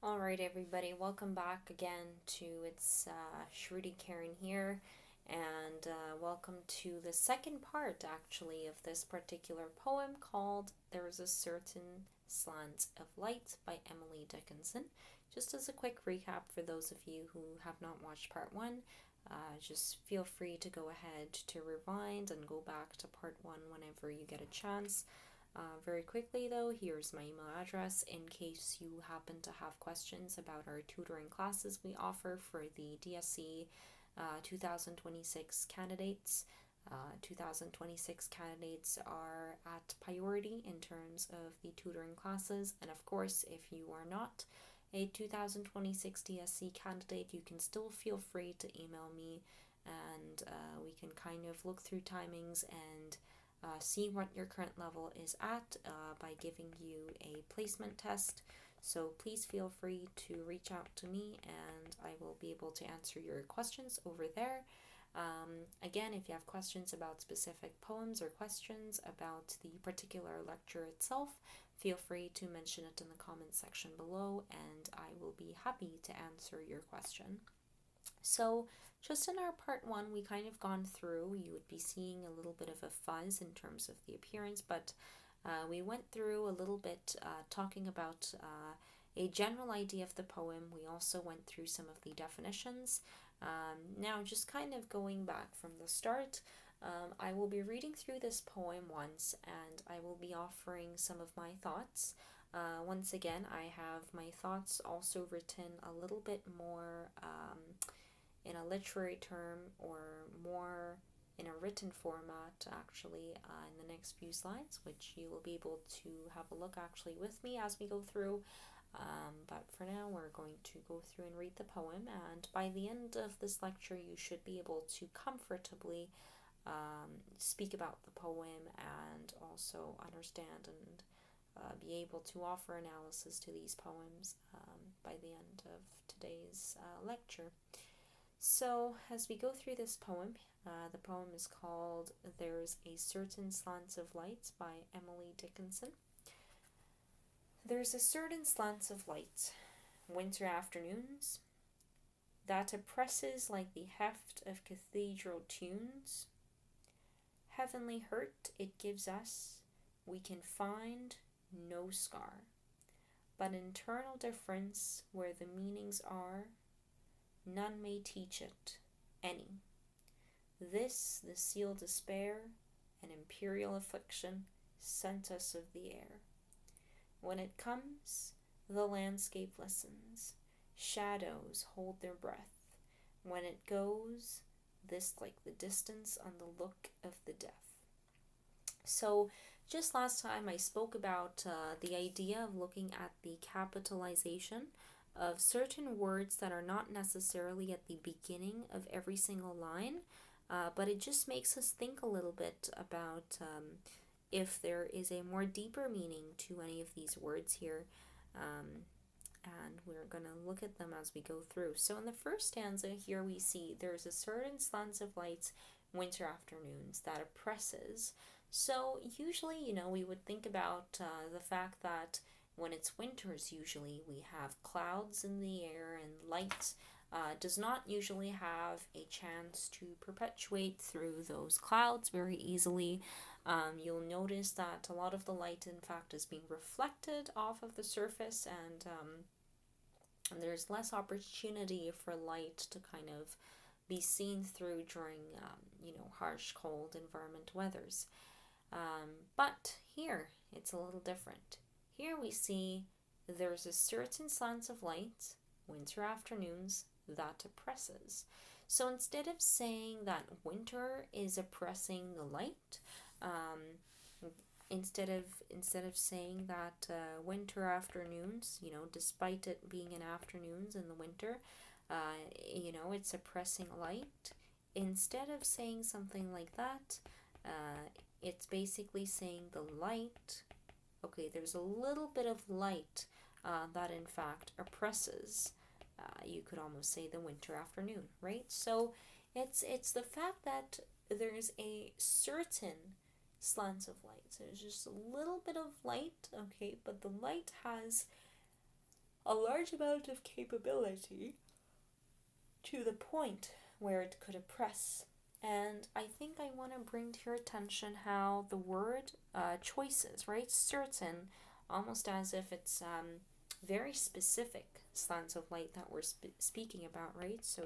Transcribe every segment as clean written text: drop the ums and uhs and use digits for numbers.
Alright, everybody, welcome back again to Shruti Karen here, and welcome to the second part actually of this particular poem called There's a Certain Slant of Light by Emily Dickinson. Just as a quick recap for those of you who have not watched part one, just feel free to go ahead to rewind and go back to part one whenever you get a chance. Very quickly though, here's my email address in case you happen to have questions about our tutoring classes we offer for the DSC 2026 candidates. 2026 candidates are at priority in terms of the tutoring classes, and of course, if you are not a 2026 DSC candidate, you can still feel free to email me, and we can kind of look through timings and see what your current level is at by giving you a placement test. So please feel free to reach out to me and I will be able to answer your questions over there. Again, if you have questions about specific poems or questions about the particular lecture itself, feel free to mention it in the comments section below and I will be happy to answer your question. So just in our part one, we kind of gone through, you would be seeing a little bit of a fuzz in terms of the appearance, but we went through a little bit talking about a general idea of the poem. We also went through some of the definitions. Now, just kind of going back from the start, I will be reading through this poem once and I will be offering some of my thoughts. Once again, I have my thoughts also written a little bit more in a literary term or more in a written format actually in the next few slides, which you will be able to have a look actually with me as we go through. But for now, we're going to go through and read the poem, and by the end of this lecture, you should be able to comfortably speak about the poem and also understand and be able to offer analysis to these poems by the end of today's lecture. So, as we go through this poem, the poem is called There's a Certain Slant of Light by Emily Dickinson. There's a certain slant of light, winter afternoons, that oppresses like the heft of cathedral tunes. Heavenly hurt it gives us, we can find no scar, but internal difference where the meanings are, none may teach it, any. This, the sealed despair, and imperial affliction, sent us of the air. When it comes, the landscape listens, shadows hold their breath. When it goes, this like the distance on the look of the death. So, just last time I spoke about the idea of looking at the capitalization of certain words that are not necessarily at the beginning of every single line, but it just makes us think a little bit about if there is a more deeper meaning to any of these words here. And we're going to look at them as we go through. So in the first stanza here we see there's a certain slant of light, winter afternoons, that oppresses. So usually, we would think about the fact that when it's winters, usually we have clouds in the air and light does not usually have a chance to perpetuate through those clouds very easily. You'll notice that a lot of the light, in fact, is being reflected off of the surface, and there's less opportunity for light to kind of be seen through during, harsh, cold environment weathers. But here, it's a little different. Here we see there's a certain slant of light, winter afternoons, that oppresses. So instead of saying that winter is oppressing the light, instead of saying that winter afternoons, despite it being in afternoons in the winter, it's oppressing light. Instead of saying something like that, it's basically saying the light. Okay, there's a little bit of light that in fact oppresses. You could almost say the winter afternoon, right? So it's the fact that there's a certain slant of light. So there's just a little bit of light, okay, but the light has a large amount of capability to the point where it could oppress. And I think I want to bring to your attention how the word choices, right? Certain, almost as if it's very specific slants of light that we're speaking about, right? So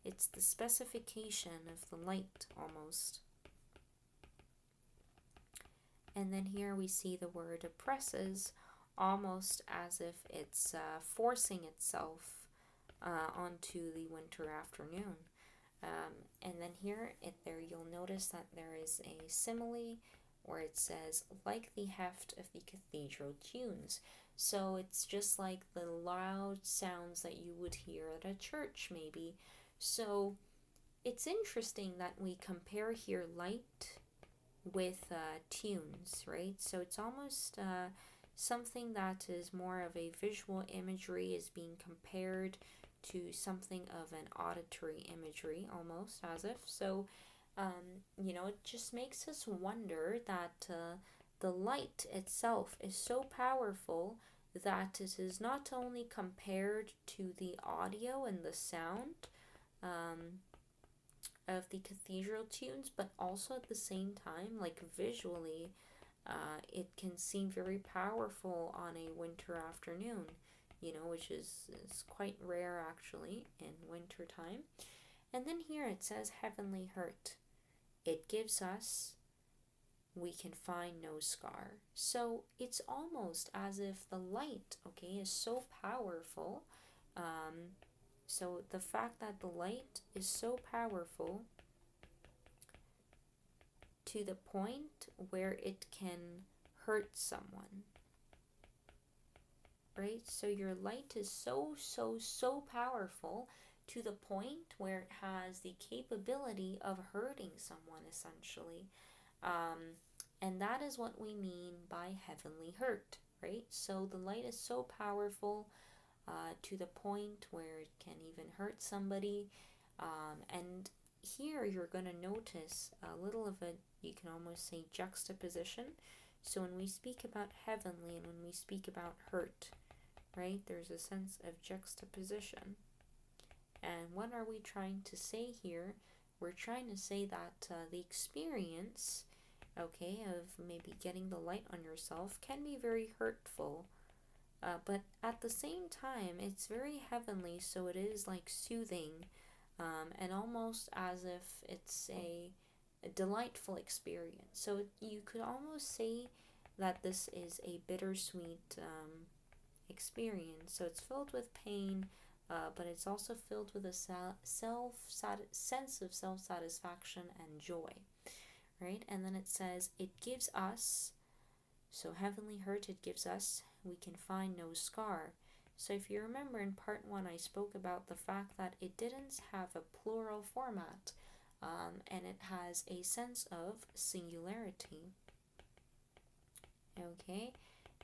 it's the specification of the light almost. And then here we see the word oppresses, almost as if it's forcing itself onto the winter afternoon. And then there you'll notice that there is a simile where it says, like the heft of the cathedral tunes. So it's just like the loud sounds that you would hear at a church, maybe. So it's interesting that we compare here light with tunes, right? So it's almost something that is more of a visual imagery is being compared to something of an auditory imagery, almost as if. So, it just makes us wonder that the light itself is so powerful that it is not only compared to the audio and the sound of the cathedral tunes, but also at the same time, like visually, it can seem very powerful on a winter afternoon, which is quite rare actually in winter time. And then here it says heavenly hurt. It gives us, we can find no scar. So it's almost as if the light, is so powerful. So the fact that the light is so powerful to the point where it can hurt someone. Right? So your light is so powerful to the point where it has the capability of hurting someone, essentially. And that is what we mean by heavenly hurt, right? So the light is so powerful to the point where it can even hurt somebody. And here you're going to notice a little of a, you can almost say, juxtaposition. So when we speak about heavenly and when we speak about hurt, right, there's a sense of juxtaposition. And what are we trying to say here? We're trying to say that the experience, of maybe getting the light on yourself can be very hurtful. But at the same time, it's very heavenly, so it is like soothing, and almost as if it's a delightful experience. So you could almost say that this is a bittersweet experience. So it's filled with pain, but it's also filled with a sense of self-satisfaction and joy, right? And then it says, it gives us, so heavenly hurt, it gives us, we can find no scar. So if you remember in part 1, I spoke about the fact that it didn't have a plural format, and it has a sense of singularity. Okay,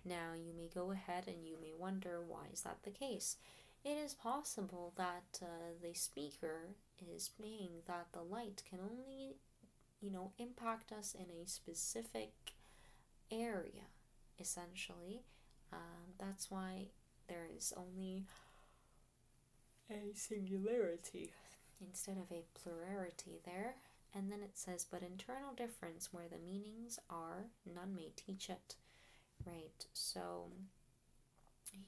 now you may go ahead and you may wonder, why is that the case? It is possible that the speaker is saying that the light can only, impact us in a specific area, essentially. That's why there is only a singularity instead of a plurality there. And then it says, but internal difference where the meanings are, none may teach it. Right, so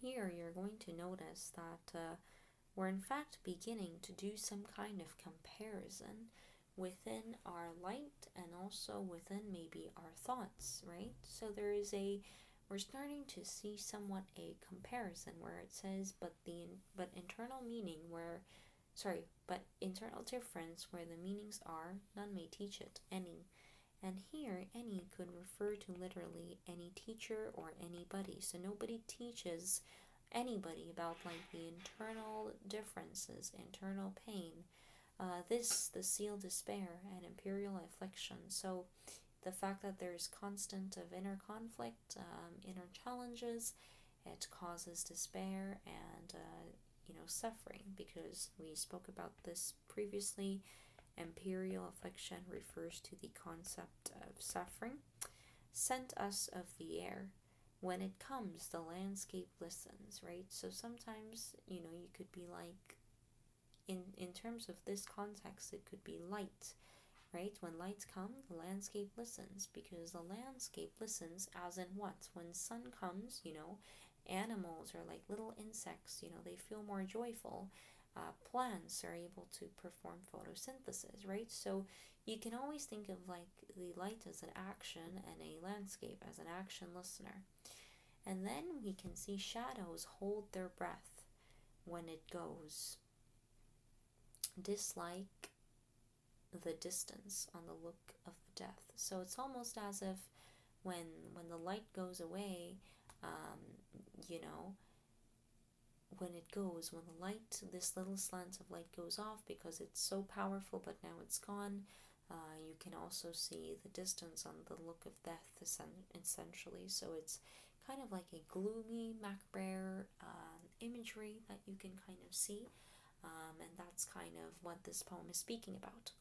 here you're going to notice that we're in fact beginning to do some kind of comparison within our light and also within maybe our thoughts, right? So we're starting to see somewhat a comparison where it says, but internal meaning but internal difference where the meanings are, none may teach it, any. And here, any could refer to literally any teacher or anybody. So nobody teaches anybody about like the internal differences, internal pain, the seal despair and imperial affliction. So the fact that there's constant of inner conflict, inner challenges, it causes despair and suffering, because we spoke about this previously. Imperial affliction refers to the concept of suffering. Sent us of the air. When it comes, the landscape listens, right? So sometimes, you could be like, in terms of this context, it could be light, right? When lights come, the landscape listens, because the landscape listens as in what? When sun comes, animals or like little insects, they feel more joyful. Plants are able to perform photosynthesis, right? So you can always think of like the light as an action and a landscape as an action listener. And then we can see shadows hold their breath when it goes, dislike the distance on the look of the death. So it's almost as if when the light goes away, um, you know, when the light, this little slant of light goes off because it's so powerful, but now it's gone. You can also see the distance on the look of death, essentially. So it's kind of like a gloomy, macabre imagery that you can kind of see, and that's kind of what this poem is speaking about.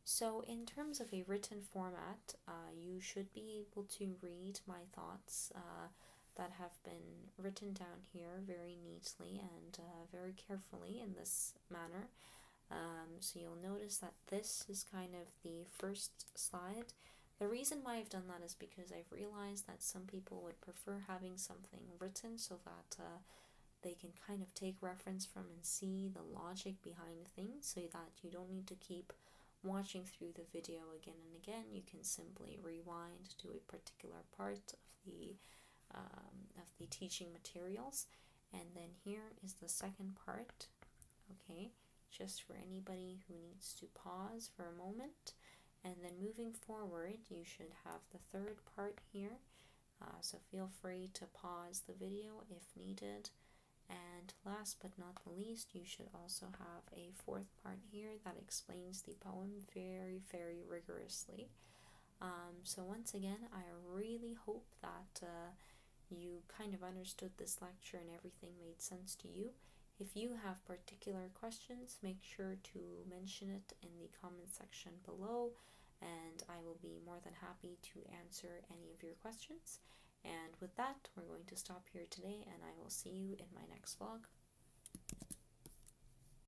So, in terms of a written format, you should be able to read my thoughts that have been written down here very neatly and very carefully in this manner. So, you'll notice that this is kind of the first slide. The reason why I've done that is because I've realized that some people would prefer having something written so that they can kind of take reference from and see the logic behind things, so that you don't need to keep watching through the video again and again. You can simply rewind to a particular part of the teaching materials, and then here is the second part. Okay, just for anybody who needs to pause for a moment, and then moving forward, you should have the third part here. So feel free to pause the video if needed. And last but not the least, you should also have a fourth part here that explains the poem very, very rigorously. So once again, I really hope that you kind of understood this lecture and everything made sense to you. If you have particular questions, make sure to mention it in the comment section below, and I will be more than happy to answer any of your questions. And with that, we're going to stop here today, and I will see you in my next vlog.